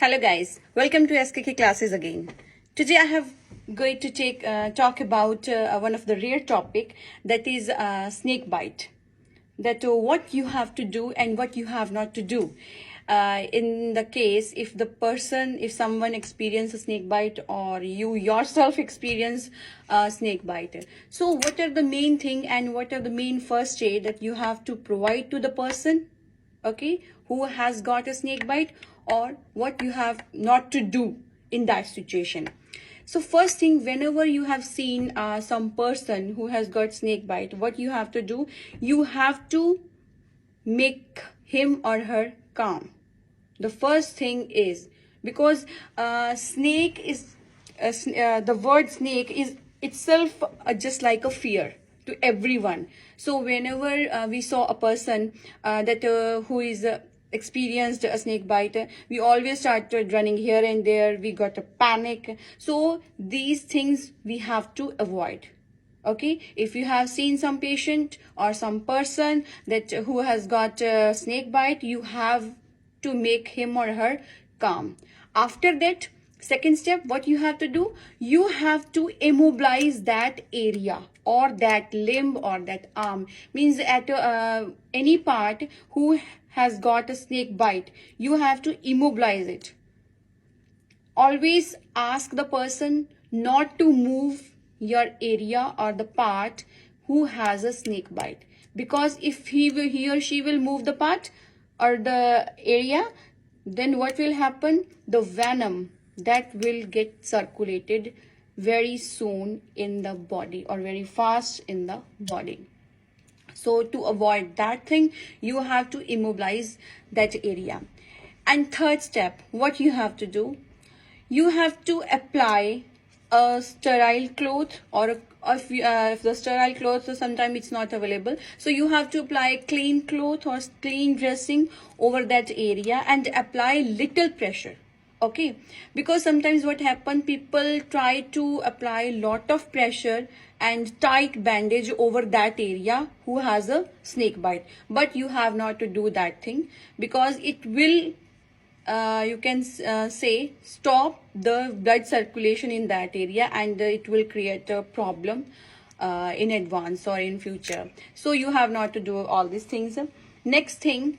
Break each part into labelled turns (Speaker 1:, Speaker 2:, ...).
Speaker 1: Hello guys, welcome to SKK classes again. Today I have going to talk about one of the rare topic, that is snake bite. That what you have to do and what you have not to do. In the case if someone experience a snake bite or you yourself experience a snake bite. So what are the main thing and what are the main first aid that you have to provide to the person, okay, who has got a snake bite, or what you have not to do in that situation. So first thing, whenever you have seen some person who has got snake bite, what you have to do, you have to make him or her calm. The first thing is, because snake is the word snake is itself just like a fear to everyone. So whenever we saw a person who is experienced a snake bite, we always started running here and there, we got a panic. So these things we have to avoid. Okay, if you have seen some patient or some person that who has got a snake bite, you have to make him or her calm. After that, second step, what you have to do, you have to immobilize that area or that limb or that arm. Means at any part who has got a snake bite, you have to immobilize it. Always ask the person not to move your area or the part who has a snake bite, because if he or she will move the part or the area, then what will happen, the venom that will get circulated very soon in the body or very fast in the body. So to avoid that thing, you have to immobilize that area. And third step, what you have to do, you have to apply a sterile cloth, or if the sterile cloth, so sometimes it's not available, so you have to apply clean cloth or clean dressing over that area and apply little pressure. Okay, because sometimes what happen, people try to apply lot of pressure and tight bandage over that area who has a snake bite, but you have not to do that thing, because it will you can say stop the blood circulation in that area, and it will create a problem in advance or in future. So you have not to do all these things. Next thing,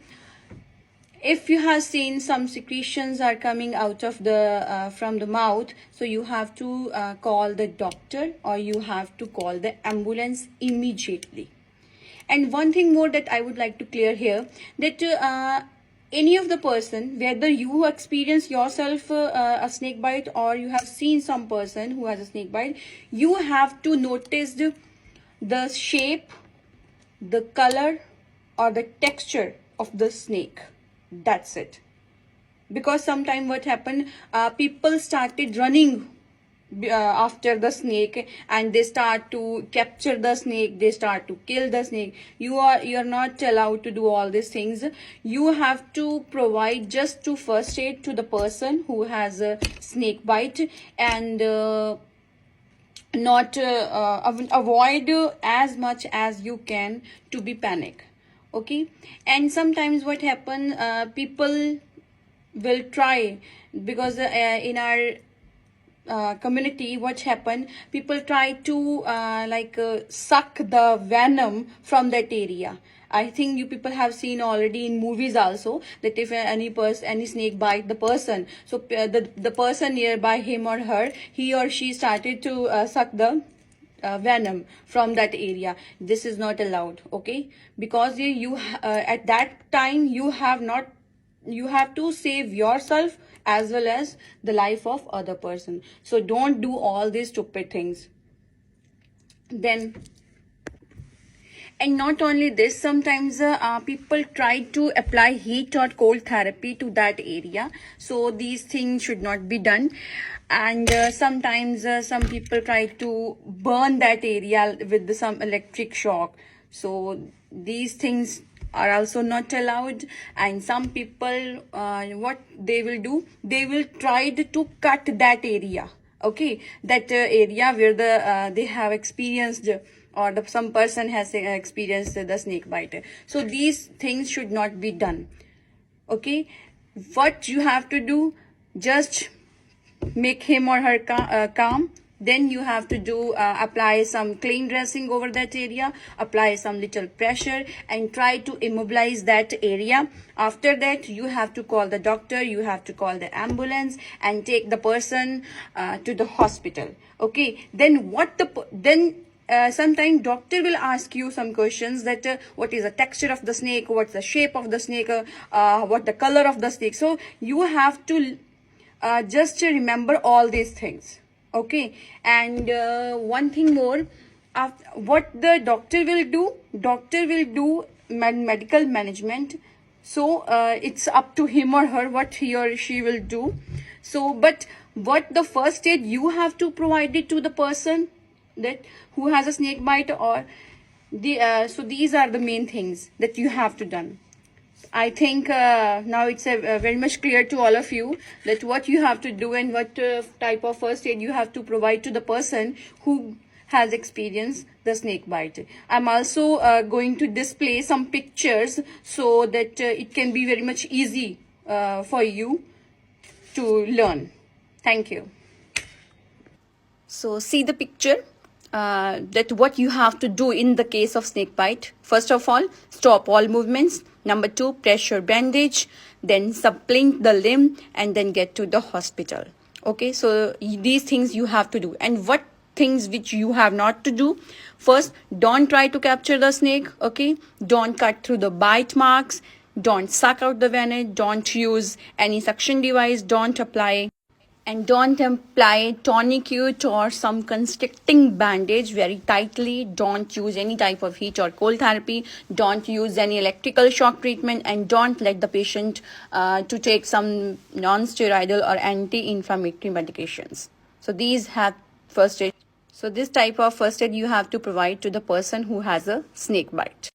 Speaker 1: if you have seen some secretions are coming out of the from the mouth, so you have to call the doctor or you have to call the ambulance immediately. And one thing more that I would like to clear here, that any of the person, whether you experience yourself a snake bite or you have seen some person who has a snake bite, you have to notice the shape, the color or the texture of the snake. That's it. Because sometimes what happened, people started running after the snake, and they start to capture the snake, they start to kill the snake. You're not allowed to do all these things. You have to provide just to first aid to the person who has a snake bite, and not avoid as much as you can to be panic. Okay, and sometimes what happen, people will try, because in our community, what happen, people try to suck the venom from that area. I think you people have seen already in movies also, that if any snake bite the person, so the person nearby him or her, he or she started to suck the venom from that area. This is not allowed. Okay, because you at that time you have to save yourself as well as the life of other person. So don't do all these stupid things. Then, and not only this, sometimes people try to apply heat or cold therapy to that area. So these things should not be done. And sometimes some people try to burn that area with some electric shock. So these things are also not allowed. And some people, what they will do, they will try to cut that area. Okay, that area where they have experienced, or some person has experienced the snake bite. So these things should not be done. Okay, what you have to do, just make him or her calm. Then you have to do apply some clean dressing over that area, apply some little pressure, and try to immobilize that area. After that, you have to call the doctor, you have to call the ambulance, and take the person to the hospital. Okay, then sometimes doctor will ask you some questions that what is the texture of the snake, what's the shape of the snake, what the color of the snake. So you have to just remember all these things. Okay, and one thing more, what the doctor will do medical management. So it's up to him or her what he or she will do. So but what the first aid you have to provide it to the person that who has a snake bite, or the so these are the main things that you have to done. I think now it's very much clear to all of you that what you have to do and what type of first aid you have to provide to the person who has experienced the snake bite. I'm also going to display some pictures so that it can be very much easy for you to learn. Thank you. So see the picture. That what you have to do in the case of snake bite. First of all, stop all movements. Number 2, pressure bandage, then splint the limb, and then get to the hospital. Okay, so these things you have to do. And what things which you have not to do? First, don't try to capture the snake. Okay, don't cut through the bite marks, don't suck out the venom, don't use any suction device, don't apply tourniquet or some constricting bandage very tightly. Don't use any type of heat or cold therapy. Don't use any electrical shock treatment, and don't let the patient to take some non-steroidal or anti-inflammatory medications. So these have first aid. So this type of first aid you have to provide to the person who has a snake bite.